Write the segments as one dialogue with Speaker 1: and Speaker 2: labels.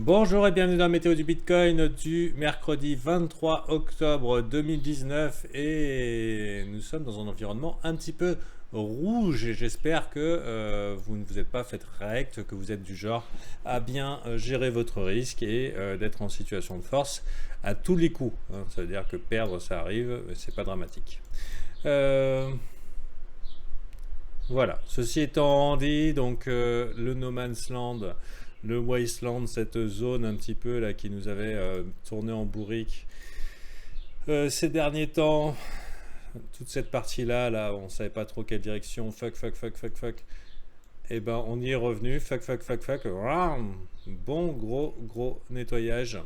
Speaker 1: Bonjour et bienvenue dans la météo du Bitcoin du mercredi 23 octobre 2019 et nous sommes dans un environnement un petit peu rouge et j'espère que vous ne vous êtes pas fait rect, que vous êtes du genre à bien gérer votre risque et d'être en situation de force à tous les coups, hein. Ça veut dire que perdre ça arrive, mais c'est pas dramatique. Euh, voilà, ceci étant dit, donc le No Man's Land, le Wasteland, cette zone un petit peu là qui nous avait tourné en bourrique ces derniers temps, toute cette partie-là, là, on savait pas trop quelle direction, fuck, et ben on y est revenu, fuck, bon gros nettoyage,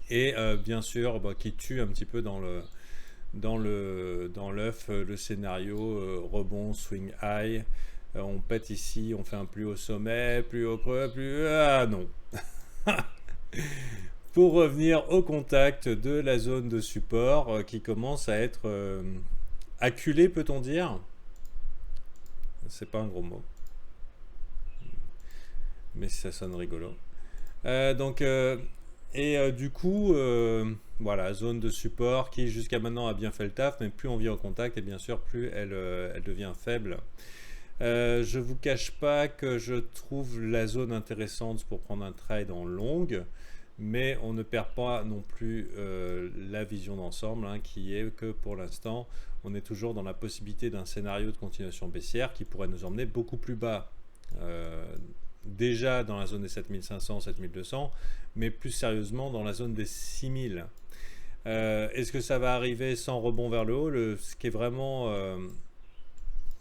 Speaker 1: et bien sûr bah, qui tue un petit peu dans l'œuf le scénario rebond, swing high. On pète ici, on fait un plus haut sommet, plus haut creux, plus... Ah non. Pour revenir au contact de la zone de support qui commence à être acculée, peut-on dire. C'est pas un gros mot, mais ça sonne rigolo. Donc, du coup, voilà, zone de support qui jusqu'à maintenant a bien fait le taf, mais plus on vient au contact, et bien sûr, plus elle devient faible. Je vous cache pas que je trouve la zone intéressante pour prendre un trade en longue, mais on ne perd pas non plus la vision d'ensemble, hein, qui est que pour l'instant, on est toujours dans la possibilité d'un scénario de continuation baissière qui pourrait nous emmener beaucoup plus bas. Euh, Déjà dans la zone des 7500, 7200, mais plus sérieusement dans la zone des 6000. Est-ce que ça va arriver sans rebond vers le haut? Ce qui est vraiment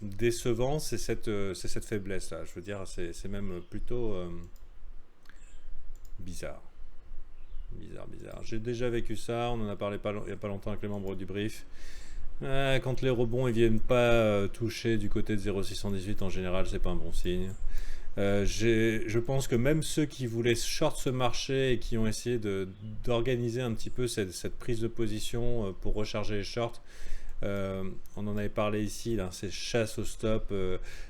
Speaker 1: décevant, c'est cette faiblesse-là. Je veux dire, c'est même plutôt bizarre. Bizarre. J'ai déjà vécu ça, on en a parlé il n'y a pas longtemps avec les membres du brief. Quand les rebonds ne viennent pas toucher du côté de 0,618, en général, c'est pas un bon signe. Je pense que même ceux qui voulaient short ce marché et qui ont essayé d'organiser un petit peu cette prise de position pour recharger les shorts, on en avait parlé ici, là, ces chasses au stop,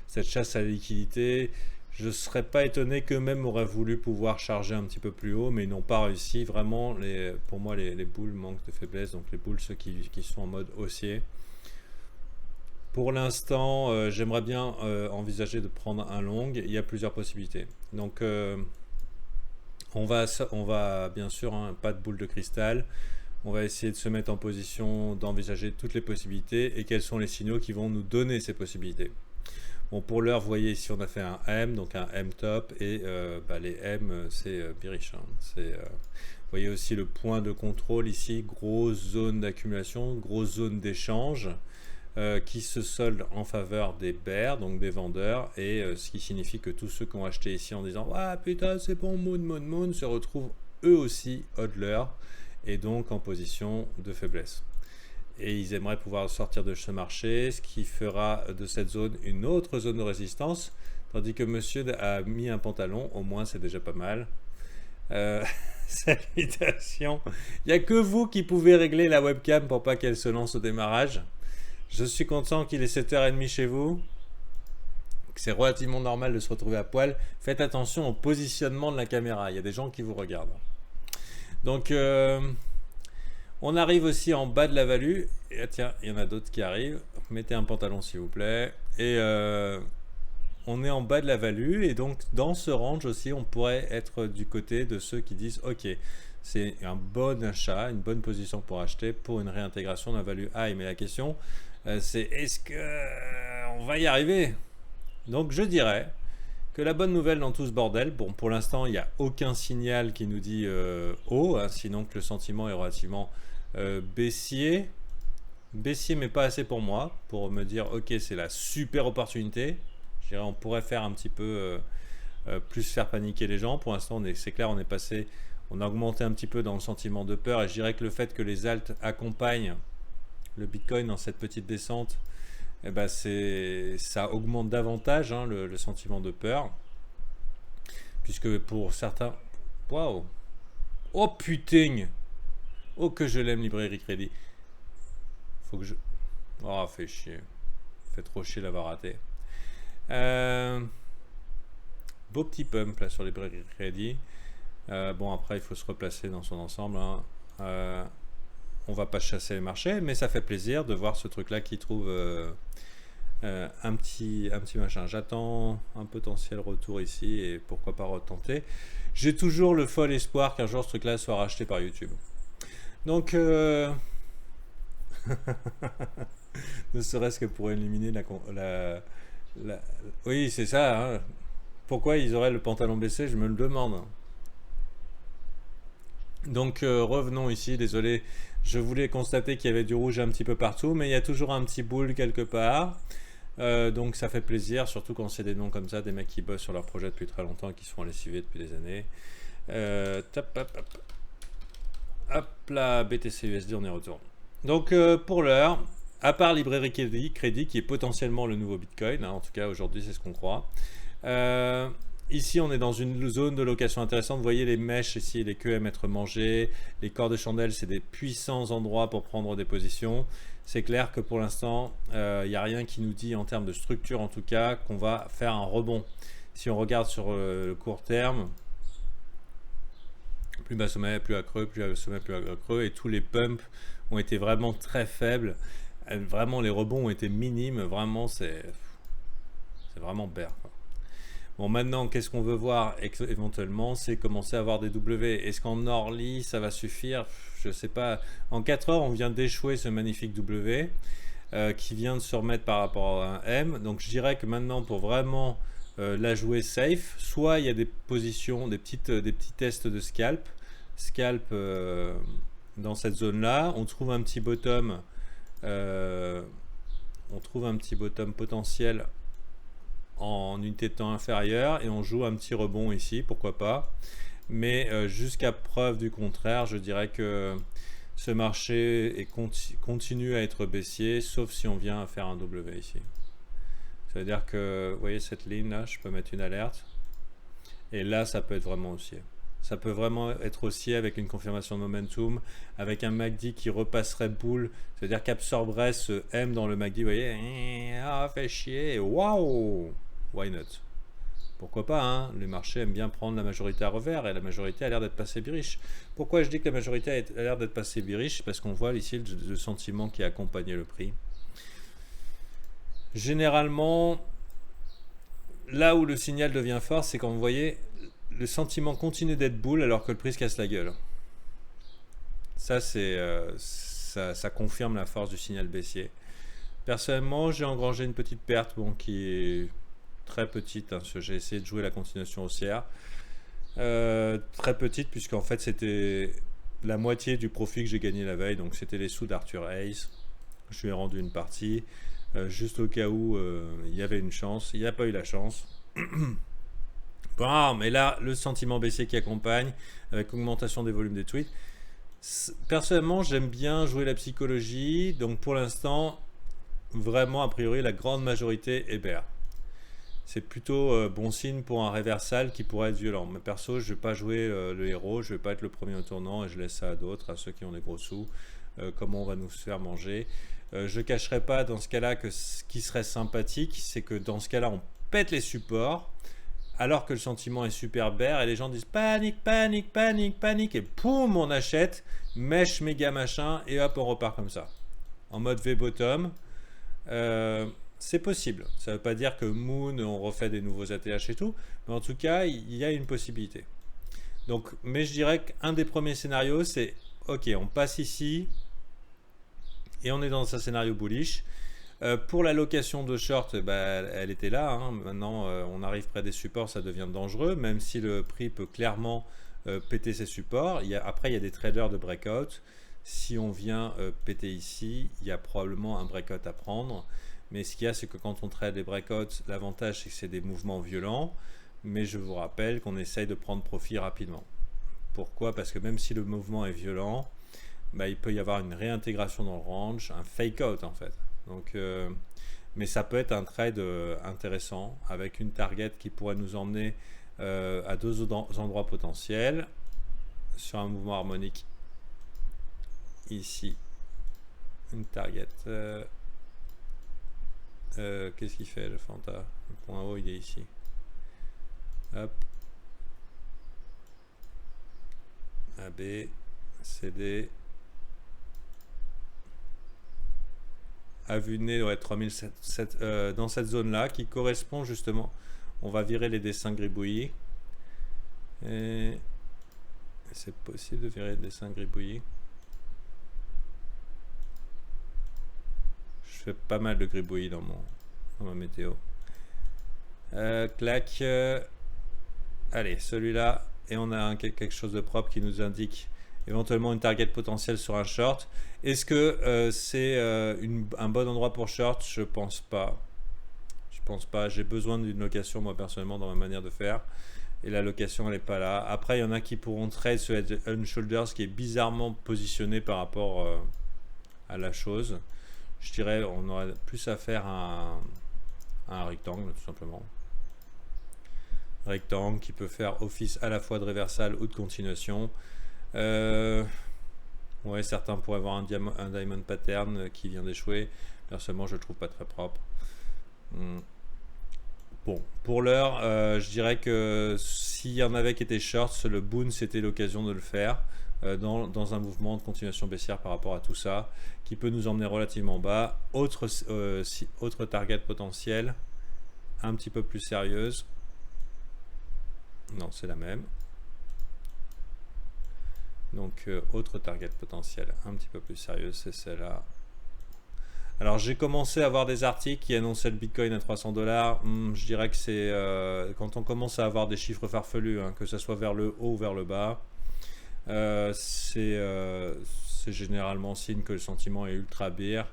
Speaker 1: cette chasse à la liquidité. Je ne serais pas étonné qu'eux-mêmes auraient voulu pouvoir charger un petit peu plus haut, mais ils n'ont pas réussi. Vraiment, pour moi, les bulles manquent de faiblesse. Donc les bulles, ceux qui sont en mode haussier. Pour l'instant, j'aimerais bien envisager de prendre un long. Il y a plusieurs possibilités. Donc on va bien sûr, hein, pas de boule de cristal. On va essayer de se mettre en position d'envisager toutes les possibilités et quels sont les signaux qui vont nous donner ces possibilités. Bon, pour l'heure, vous voyez ici, on a fait un M, donc un M top, et les M, c'est bearish, hein. Vous voyez aussi le point de contrôle ici, grosse zone d'accumulation, grosse zone d'échange, qui se solde en faveur des bears, donc des vendeurs, et ce qui signifie que tous ceux qui ont acheté ici en disant ah putain c'est bon moon se retrouvent eux aussi hodlers et donc en position de faiblesse. Et ils aimeraient pouvoir sortir de ce marché, ce qui fera de cette zone une autre zone de résistance, tandis que monsieur a mis un pantalon, au moins c'est déjà pas mal. Salutations. Il n'y a que vous qui pouvez régler la webcam pour pas qu'elle se lance au démarrage. Je suis content qu'il est 7h30 chez vous. C'est relativement normal de se retrouver à poil. Faites attention au positionnement de la caméra. Il y a des gens qui vous regardent. Donc, on arrive aussi en bas de la value. Et tiens, il y en a d'autres qui arrivent. Mettez un pantalon s'il vous plaît. Et on est en bas de la value. Et donc, dans ce range aussi, on pourrait être du côté de ceux qui disent ok, c'est un bon achat, une bonne position pour acheter pour une réintégration d'un value high. Mais la question, c'est est-ce que on va y arriver? Donc je dirais que la bonne nouvelle dans tout ce bordel, bon pour l'instant il n'y a aucun signal qui nous dit haut, hein, sinon que le sentiment est relativement baissier. Baissier mais pas assez pour moi, pour me dire ok c'est la super opportunité. Je dirais on pourrait faire un petit peu plus faire paniquer les gens. Pour l'instant c'est clair on est passé, on a augmenté un petit peu dans le sentiment de peur et je dirais que le fait que les alts accompagnent le Bitcoin dans cette petite descente, eh ben ça augmente davantage, hein, le sentiment de peur. Puisque pour certains... Waouh. Oh putain. Oh que je l'aime, Librairie Crédit. Faut que je... Oh, fait chier. Fait trop chier l'avoir raté. Beau petit pump là sur Librairie Crédit. Bon, après, il faut se replacer dans son ensemble, hein. On va pas chasser les marchés, mais ça fait plaisir de voir ce truc-là qui trouve un petit machin. J'attends un potentiel retour ici et pourquoi pas retenter. J'ai toujours le fol espoir qu'un jour ce truc-là soit racheté par YouTube. Donc, ne serait-ce que pour éliminer la- oui, c'est ça, hein. Pourquoi ils auraient le pantalon baissé, je me le demande. Donc revenons ici, désolé, je voulais constater qu'il y avait du rouge un petit peu partout, mais il y a toujours un petit boule quelque part. Donc ça fait plaisir, surtout quand c'est des noms comme ça, des mecs qui bossent sur leur projet depuis très longtemps, qui se font lessiver depuis des années. Hop là, BTC USD, on y retourne. Donc pour l'heure, à part Librairie Crédit, qui est potentiellement le nouveau Bitcoin, hein, en tout cas aujourd'hui c'est ce qu'on croit. Ici on est dans une zone de location intéressante. Vous voyez les mèches ici, les queues à être mangées, les corps de chandelle, c'est des puissants endroits pour prendre des positions. C'est clair que pour l'instant, il n'y a rien qui nous dit en termes de structure en tout cas qu'on va faire un rebond. Si on regarde sur le court terme, plus bas sommet, plus à creux, plus à sommet, plus à creux, et tous les pumps ont été vraiment très faibles. Vraiment, les rebonds ont été minimes. Vraiment, c'est vraiment bear, quoi. Bon, maintenant, qu'est-ce qu'on veut voir éventuellement? C'est commencer à avoir des W. Est-ce qu'en Orly, ça va suffire? Je sais pas. En 4 heures, on vient d'échouer ce magnifique W qui vient de se remettre par rapport à un M. Donc, je dirais que maintenant, pour vraiment la jouer safe, soit il y a des positions, des petits tests de scalp. Dans cette zone-là. On trouve un petit bottom. On trouve un petit bottom potentiel en unité de temps inférieure et on joue un petit rebond ici, pourquoi pas. Mais jusqu'à preuve du contraire, je dirais que ce marché continue à être baissier, sauf si on vient à faire un W ici. Ça veut dire que, vous voyez cette ligne là, je peux mettre une alerte. Et là, ça peut être vraiment haussier. Ça peut vraiment être haussier avec une confirmation de momentum, avec un MACD qui repasserait boule, c'est-à-dire qu'absorberait ce M dans le MACD, vous voyez, ah, fait chier, waouh, why not? Pourquoi pas, hein? Les marchés aiment bien prendre la majorité à revers et la majorité a l'air d'être passée bearish. Pourquoi je dis que la majorité a l'air d'être passée bearish? Parce qu'on voit ici le sentiment qui a accompagné le prix. Généralement, là où le signal devient fort, c'est quand vous voyez le sentiment continue d'être bull alors que le prix se casse la gueule. Ça, ça confirme la force du signal baissier. Personnellement, j'ai engrangé une petite perte, bon, qui est très petite, hein, parce que j'ai essayé de jouer la continuation haussière. Très petite, puisqu'en fait, c'était la moitié du profit que j'ai gagné la veille, donc c'était les sous d'Arthur Hayes. Je lui ai rendu une partie, juste au cas où il y avait une chance. Il n'y a pas eu la chance. Bon, mais là, le sentiment baissier qui accompagne, avec augmentation des volumes des tweets. Personnellement, j'aime bien jouer la psychologie. Donc pour l'instant, vraiment, a priori, la grande majorité est bear. C'est plutôt bon signe pour un réversal qui pourrait être violent. Mais perso, je ne vais pas jouer le héros, je ne vais pas être le premier au tournant et je laisse ça à d'autres, à ceux qui ont des gros sous. Comment on va nous faire manger. Je ne cacherai pas dans ce cas-là que ce qui serait sympathique, c'est que dans ce cas-là, on pète les supports alors que le sentiment est super bear et les gens disent panique, panique, panique, panique et poum, on achète, mèche méga machin et hop, on repart comme ça. En mode V-bottom. C'est possible. Ça ne veut pas dire que Moon, on refait des nouveaux ATH et tout, mais en tout cas, il y a une possibilité. Donc, mais je dirais qu'un des premiers scénarios, c'est ok, on passe ici et on est dans un scénario bullish. Pour la location de short, elle était là, hein. Maintenant, on arrive près des supports, ça devient dangereux, même si le prix peut clairement péter ses supports. Après, il y a des traders de breakout. Si on vient péter ici, il y a probablement un breakout à prendre. Mais ce qu'il y a, c'est que quand on trade les breakouts, l'avantage, c'est que c'est des mouvements violents. Mais je vous rappelle qu'on essaye de prendre profit rapidement. Pourquoi? Parce que même si le mouvement est violent, il peut y avoir une réintégration dans le range, un fake out en fait. Donc, mais ça peut être un trade intéressant avec une target qui pourrait nous emmener à deux endroits potentiels sur un mouvement harmonique ici. Une target. Qu'est-ce qu'il fait le Fanta? Le point haut il est ici. Hop. AB, CD. À vue de nez, ouais, 3007, dans cette zone-là, qui correspond justement. On va virer les dessins gribouillis. Et c'est possible de virer les dessins gribouillis. Je fais pas mal de gribouillis dans ma météo. Clac. Allez, celui-là. Et on a quelque chose de propre qui nous indique éventuellement une target potentielle sur un short. Est-ce que c'est un bon endroit pour short? Je pense pas. Je pense pas. J'ai besoin d'une location, moi personnellement, dans ma manière de faire. Et la location, elle n'est pas là. Après, il y en a qui pourront trade sur Head and Shoulders, qui est bizarrement positionné par rapport à la chose. Je dirais on aurait plus à faire un rectangle, tout simplement. Rectangle qui peut faire office à la fois de reversal ou de continuation. Ouais, certains pourraient avoir un diamond pattern qui vient d'échouer. Personnellement, je le trouve pas très propre. Bon, pour l'heure, je dirais que s'il y en avait qui étaient shorts, le boon c'était l'occasion de le faire dans un mouvement de continuation baissière par rapport à tout ça, qui peut nous emmener relativement bas. Autre target potentiel, un petit peu plus sérieuse. Non, c'est la même. Donc, autre target potentiel un petit peu plus sérieuse, c'est celle-là. Alors, j'ai commencé à voir des articles qui annonçaient le Bitcoin à 300 $. Je dirais que c'est quand on commence à avoir des chiffres farfelus, hein, que ce soit vers le haut ou vers le bas, c'est généralement signe que le sentiment est ultra bear,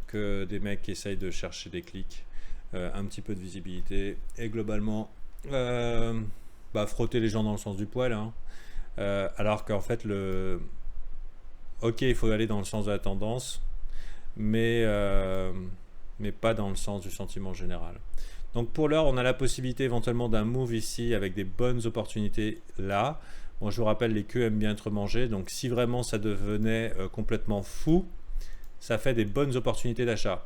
Speaker 1: que des mecs essayent de chercher des clics, un petit peu de visibilité, et globalement, frotter les gens dans le sens du poil, hein. Alors qu'en fait, ok, il faut aller dans le sens de la tendance, mais pas dans le sens du sentiment général. Donc pour l'heure, on a la possibilité éventuellement d'un move ici avec des bonnes opportunités là. Bon, je vous rappelle, les queues aiment bien être mangées, donc si vraiment ça devenait complètement fou, ça fait des bonnes opportunités d'achat.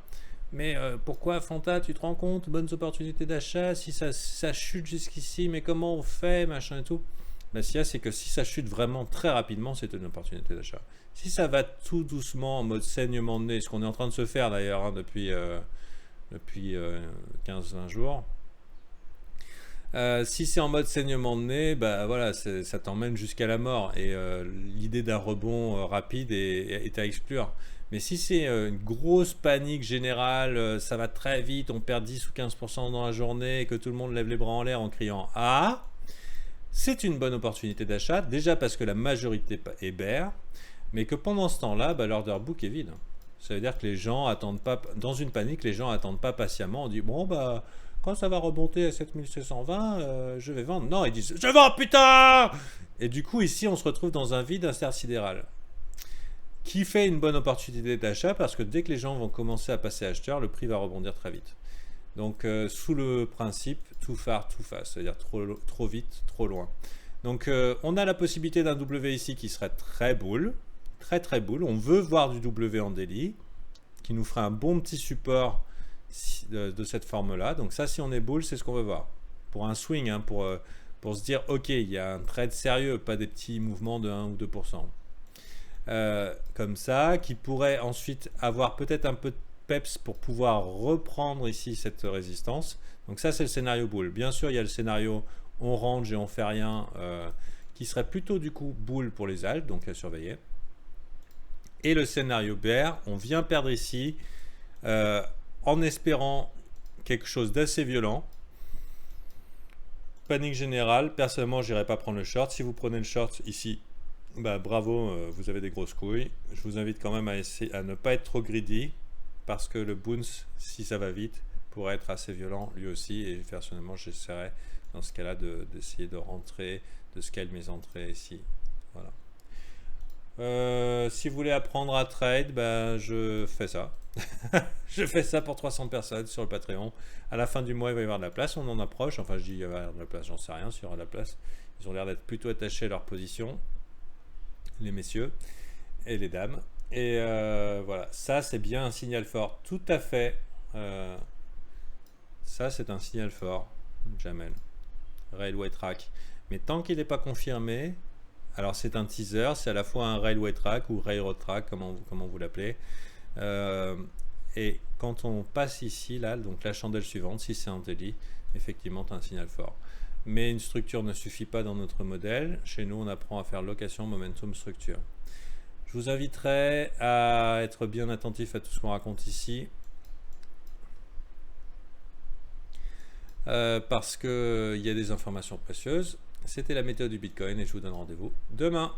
Speaker 1: Mais pourquoi, Fanta, tu te rends compte, bonnes opportunités d'achat, si ça chute jusqu'ici, mais comment on fait, machin et tout? Ben, c'est que si ça chute vraiment très rapidement, c'est une opportunité d'achat. Si ça va tout doucement en mode saignement de nez, ce qu'on est en train de se faire d'ailleurs hein, depuis 15-20 jours, si c'est en mode saignement de nez, bah voilà, ça t'emmène jusqu'à la mort. Et l'idée d'un rebond rapide est à exclure. Mais si c'est une grosse panique générale, ça va très vite, on perd 10 ou 15% dans la journée, et que tout le monde lève les bras en l'air en criant « Ah !», c'est une bonne opportunité d'achat, déjà parce que la majorité est bear, mais que pendant ce temps-là, l'order book est vide. Ça veut dire que les gens attendent pas, dans une panique, les gens attendent pas patiemment, on dit « Bon, quand ça va remonter à 7620, je vais vendre. » Non, ils disent « Je vends, putain !» Et du coup, ici, on se retrouve dans un vide intersidéral qui fait une bonne opportunité d'achat parce que dès que les gens vont commencer à passer acheteurs, le prix va rebondir très vite. Donc, sous le principe too far, too fast, c'est-à-dire trop vite, trop loin. Donc, on a la possibilité d'un W ici qui serait très bull, très très bull. On veut voir du W en daily, qui nous ferait un bon petit support de cette forme-là. Donc ça, si on est bull, c'est ce qu'on veut voir. Pour un swing, hein, pour se dire, ok, il y a un trade sérieux, pas des petits mouvements de 1 ou 2%. Comme ça, qui pourrait ensuite avoir peut-être un peu de peps pour pouvoir reprendre ici cette résistance. Donc ça, c'est le scénario bull. Bien sûr, il y a le scénario on range et on fait rien, qui serait plutôt du coup bull pour les alts, donc à surveiller. Et le scénario bear, on vient perdre ici en espérant quelque chose d'assez violent. Panique générale, personnellement je n'irai pas prendre le short. Si vous prenez le short ici, bravo, vous avez des grosses couilles. Je vous invite quand même à ne pas être trop greedy, parce que le bounce, si ça va vite, pourrait être assez violent lui aussi, et personnellement j'essaierai dans ce cas là d'essayer de rentrer, de scale mes entrées ici. Voilà. Si vous voulez apprendre à trade, je fais ça. Je fais ça pour 300 personnes sur le Patreon. À la fin du mois, il va y avoir de la place. On en approche. Enfin, je dis il va y avoir de la place, j'en sais rien s'il y aura de la place. Ils ont l'air d'être plutôt attachés à leur position, les messieurs et les dames. Et voilà, ça c'est bien un signal fort. Tout à fait. Ça c'est un signal fort. Jamel. Railway track. Mais tant qu'il n'est pas confirmé, Alors c'est un teaser, c'est à la fois un railway track ou railroad track, comment vous l'appelez. Et quand on passe ici, là, donc la chandelle suivante, si c'est un daily, effectivement, tu as un signal fort. Mais une structure ne suffit pas dans notre modèle. Chez nous, on apprend à faire location, momentum, structure. Je vous inviterai à être bien attentif à tout ce qu'on raconte ici. Parce qu'il y a des informations précieuses. C'était la méthode du Bitcoin et je vous donne rendez-vous demain.